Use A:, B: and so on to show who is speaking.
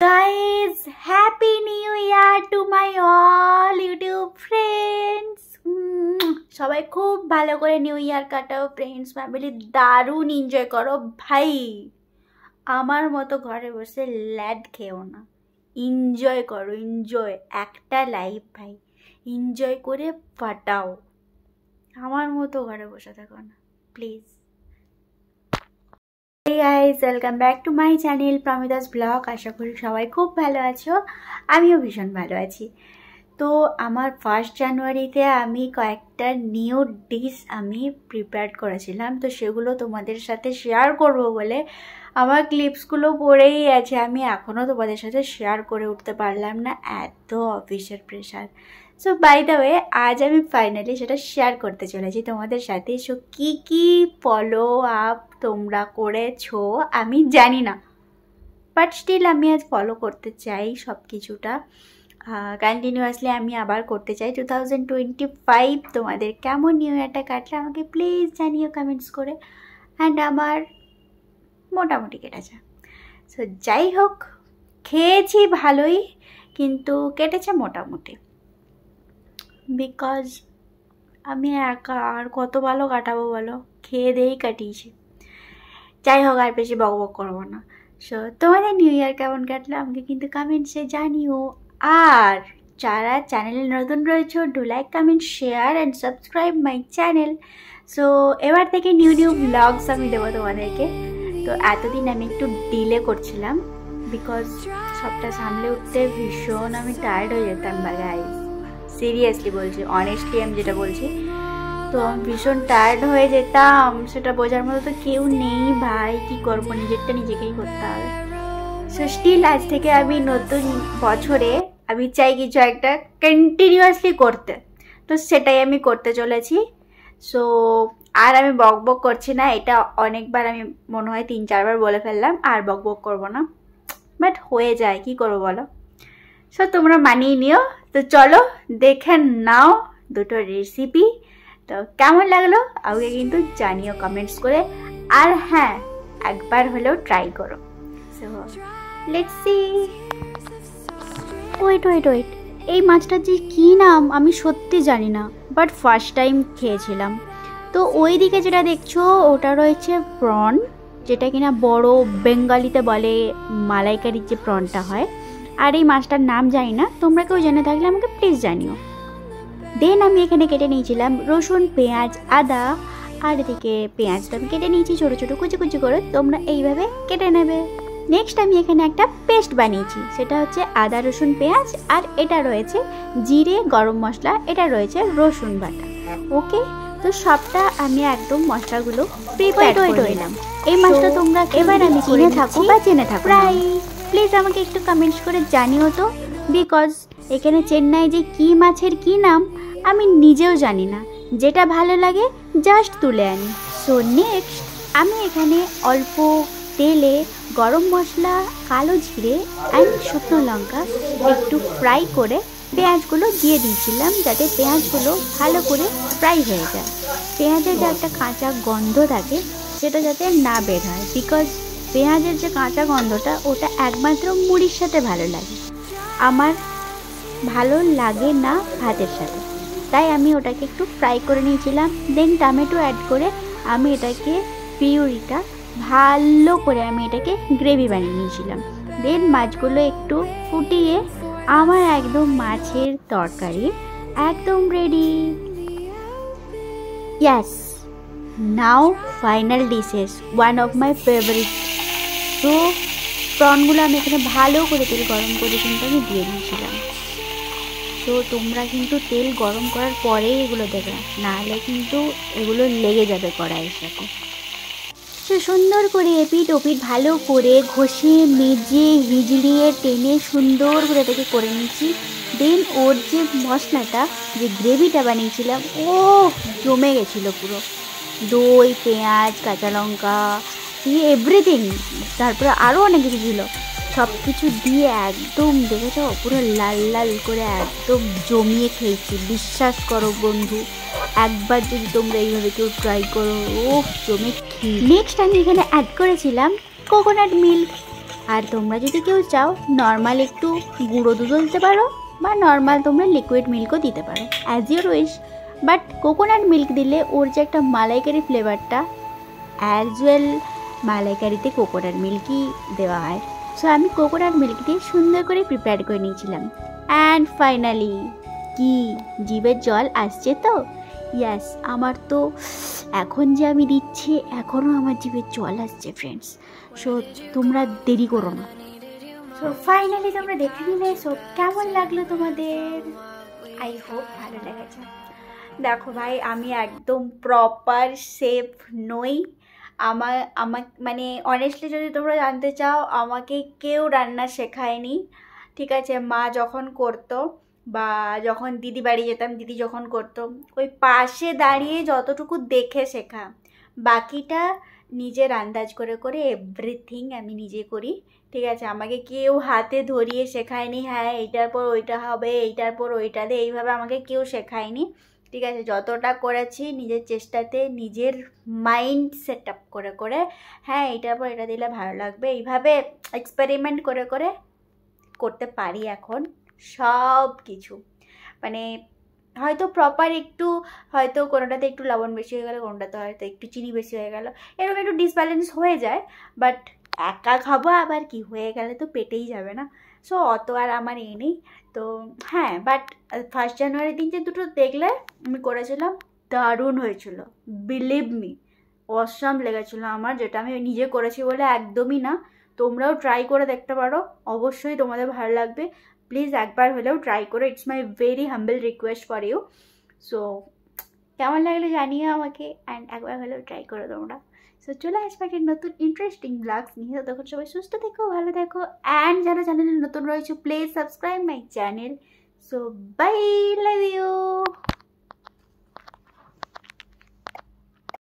A: Guys, happy new year to my all YouTube friends. সবাই খুব ভালো করে নিউ ইয়ার কাটাও ফ্রেন্ডস ফ্যামিলি, দারুণ এনজয় করো ভাই। আমার মতো ঘরে বসে ল্যাড খেও না, এনজয় করো, এনজয়। একটা লাইফ ভাই, এনজয় করে ফাটাও। আমার মতো ঘরে বসে থাকো না please. Hey guys, welcome back to my channel Pramita's vlog. আশা করি সবাই খুব ভালো আছো, আমিও ভীষণ ভালো আছি। তো আমার 1 জানুয়ারিতে আমি কয়েকটা নিউ ডিশ আমি প্রিপেয়ার করেছিলাম, তো সেগুলো তোমাদের সাথে শেয়ার করব বলে আমার ক্লিপসগুলো পড়েই আছে। আমি এখনও তোমাদের সাথে শেয়ার করে উঠতে পারলাম না, এত অফিসের pressure. So by the way, আজ আমি ফাইনালি সেটা শেয়ার করতে চলেছি তোমাদের সাথে। সো কি ফলো আপ তোমরা করেছো আমি জানি না, বাট স্টিল আমি আজ ফলো করতে চাই সব কিছুটা কন্টিনিউয়াসলি। আমি আবার করতে চাই। 2025 তোমাদের কেমন নিউ ইয়ারটা কাটলে আমাকে প্লিজ জানিও কমেন্টস করে। অ্যান্ড আমার মোটামুটি কেটেছে। সো যাই হোক, খেয়েছি ভালোই, কিন্তু কেটেছে মোটামুটি, বিকজ আমি একা আর কত ভালো কাটাবো বলো, খেয়ে দিয়েই কাটিয়েছি। যাই হোক, আর বেশি বকবক করবো না। সো তোমাদের নিউ ইয়ার কেমন কাটলো আমাকে কিন্তু কমেন্টসে জানিও। আর যারা চ্যানেলে নতুন রয়েছে, do like, comment, share and subscribe my channel. So এবার থেকে নিউ ব্লগস আমি দেবো তোমাদেরকে। তো এতদিন আমি একটু ডিলে করছিলাম, বিকজ সবটা সামলে উঠতে ভীষণ আমি টায়ার্ড হয়ে যেতাম বা গাইস, সিরিয়াসলি বলছি, অনেস্টলি আমি যেটা বলছি। তো আমি ভীষণ টায়ার্ড হয়ে যেতাম, সেটা বোঝার মতো তো কেউ নেই ভাই। কি করবো, নিজেরটা নিজেকেই করতে হবে। সো স্টিল আজ থেকে আমি নতুন বছরে আমি চাই কিছু একটা কন্টিনিউয়াসলি করতে, তো সেটাই আমি করতে চলেছি। সো আর আমি বকবক করছি না, এটা অনেকবার আমি মনে হয় 3-4 বার বলে ফেললাম, আর বকবক করবো না। বাট হয়ে যায়, কি করবো বলো। সো তোমরা মানিয়ে নিও। তো চলো দেখে নাও দুটো রেসিপি। তো কেমন লাগলো আমাকে কিন্তু জানিও কমেন্টস করে। আর হ্যাঁ, একবার হলেও ট্রাই করো। So let's see. ওয়েট, এই মাছটার যে কী নাম আমি সত্যি জানি না, বাট ফার্স্ট টাইম খেয়েছিলাম। তো ওই দিকে যেটা দেখছো ওটা রয়েছে প্রন, যেটা কিনা বড়, বেঙ্গালিতে বলে মালাইকারির যে প্রনটা হয়। আর এই মাছটার নাম জানি না, তোমরা কেউ জেনে থাকলে আমাকে প্লিজ জানিও। দেন আমি এখানে কেটে নিয়েছিলাম রসুন, পেঁয়াজ, আদা। আর এদিকে পেঁয়াজটা আমি কেটে নিয়েছি ছোটো ছোটো কুচি করে, তোমরা এইভাবে কেটে নেবে। নেক্সট আমি এখানে একটা পেস্ট বানিয়েছি, সেটা হচ্ছে আদা, রসুন, পেঁয়াজ। আর এটা রয়েছে জিরে, গরম মশলা, এটা রয়েছে রসুন বাটা। ওকে, তো সবটা আমি একদম মশলাগুলো প্রিপেয়ার করে নিলাম। এই মাছটা তোমরা এবার আমি চিনে থাকো বা জেনে থাকো প্রায়, প্লিজ আমাকে একটু কমেন্টস করে জানিও তো, বিকজ এখানে চেন্নাই যে কী মাছের কী নাম আমি নিজেও জানি না, যেটা ভালো লাগে জাস্ট তুলে আনি। সো নেক্সট আমি এখানে অল্প তেলে গরম মশলা, কালো জিরে অ্যান্ড শুকনো লঙ্কা একটু ফ্রাই করে পেঁয়াজগুলো দিয়ে দিয়েছিলাম, যাতে পেঁয়াজগুলো ভালো করে ফ্রাই হয়ে যায়। পেঁয়াজের যে একটা কাঁচা গন্ধ থাকে সেটা যাতে না বের হয়, বিকজ পেঁয়াজের যে কাঁচা গন্ধটা ওটা একমাত্র মুড়ির সাথে ভালো লাগে, আমার ভালো লাগে না ভাতের সাথে। তাই আমি ওটাকে একটু ফ্রাই করে নিয়েছিলাম। দেন টমেটো অ্যাড করে আমি এটাকে পিউরিটা ভালো করে আমি এটাকে গ্রেভি বানিয়ে নিয়েছিলাম। দেন মাছগুলো একটু ফুটিয়ে আমার একদম মাছের তরকারি একদম ready. Yes, now final dishes, one of my favourite. তো প্রনগুলো আমি এখানে ভালো করে তেল গরম করে কিন্তু আমি দিয়ে দিয়েছিলাম। তো তোমরা কিন্তু তেল গরম করার পরেই এগুলো দেবে, নাহলে কিন্তু এগুলো লেগে যাবে কড়াইয়ের সাথে। তো সুন্দর করে এপিট ওপিট ভালো করে ঘষে মেজে হিজড়িয়ে টেনে সুন্দর করে এটাকে করে নিয়েছি। দেন ওর যে মশলাটা, যে গ্রেভিটা বানিয়েছিলাম, ও জমে গেছিলো পুরো। দই, পেঁয়াজ, কাঁচা লঙ্কা দিয়ে এভরিথিং, তারপরে আরও অনেক কিছু ছিল, সব কিছু দিয়ে একদম দেখেছো পুরো লাল লাল করে একদম জমিয়ে খেয়েছি। বিশ্বাস করো বন্ধু, একবার যদি তোমরা এইভাবে কেউ ট্রাই করো, ও জমে খেয়ে। নেক্সট আমি এখানে অ্যাড করেছিলাম কোকোনাট মিল্ক। আর তোমরা যদি কেউ চাও নর্মাল একটু গুঁড়ো দুধও দিতে পারো, বা নর্মাল তোমরা লিকুইড মিল্কও দিতে পারো, as your wish. But coconut milk দিলে ওর যে একটা মালাইকারি ফ্লেভারটা, অ্যাজ ওয়েল মালাইকারিতে কোকোনাট মিল্কই দেওয়া হয়। সো আমি কোকোনাট মিল্ক দিয়ে সুন্দর করে প্রিপেয়ার করে নিয়েছিলাম। অ্যান্ড ফাইনালি কি জিভের জল আসছে তো? ইয়াস, আমার তো এখন যে আমি দিচ্ছি এখনও আমার জিভের জল আসছে ফ্রেন্ডস। সো তোমরা দেরি করো না। সো ফাইনালি তোমরা দেখে নিলে। সো কেমন লাগলো তোমাদের? আই হোপ ভালো লেগেছে। দেখো ভাই, আমি একদম প্রপার শেফ নই। আমার মানে অনেস্টলি যদি তোমরা জানতে চাও, আমাকে কেউ রান্না শেখায়নি, ঠিক আছে? মা যখন করতো বা যখন দিদি বাড়ি যেতাম, দিদি যখন করতো, ওই পাশে দাঁড়িয়ে যতটুকু দেখে শেখা, বাকিটা নিজের আন্দাজ করে করে এভরিথিং আমি নিজে করি, ঠিক আছে? আমাকে কেউ হাতে ধরিয়ে শেখায়নি, হ্যাঁ এইটার পর ওইটা হবে, এইটার পর ওইটা দে, এইভাবে আমাকে কেউ শেখায়নি, ঠিক আছে? যতটা করেছি নিজের চেষ্টাতে, নিজের মাইন্ড সেট আপ করে করে, হ্যাঁ এইটার পর এটা দিলে ভালো লাগবে, এইভাবে এক্সপেরিমেন্ট করে করে করতে পারি এখন সব কিছু। মানে হয়তো প্রপার একটু, হয়তো কোনোটাতে একটু লবণ বেশি হয়ে গেলো, কোনোটাতে হয়তো একটু চিনি বেশি হয়ে গেলো, এরকম একটু ডিসব্যালেন্স হয়ে যায়। বাট একা খাবো আবার কি, হয়ে গেলে তো পেটেই যাবে না। সো অত আর আমার এ নেই। তো হ্যাঁ, বাট 1 জানুয়ারি দিন যে দুটো দেখলে আমি করেছিলাম, দারুণ হয়েছিল, বিলিভ মি, অসাম লেগেছিলো আমার, যেটা আমি নিজে করেছি বলে একদমই না। তোমরাও ট্রাই করে দেখতে পারো, অবশ্যই তোমাদের ভালো লাগবে। প্লিজ একবার হলেও ট্রাই করো, it's my very humble request for you. So কেমন লাগলো জানিও আমাকে, অ্যান্ড একবার হলেও ট্রাই করো তোমরা। সো চলে আসবে একটা নতুন ইন্টারেস্টিং ব্লগস নিয়ে। তখন সবাই সুস্থ থেকো, ভালো থেকো, অ্যান্ড যারা চ্যানেলে নতুন রয়েছে please subscribe my channel. So bye, love you.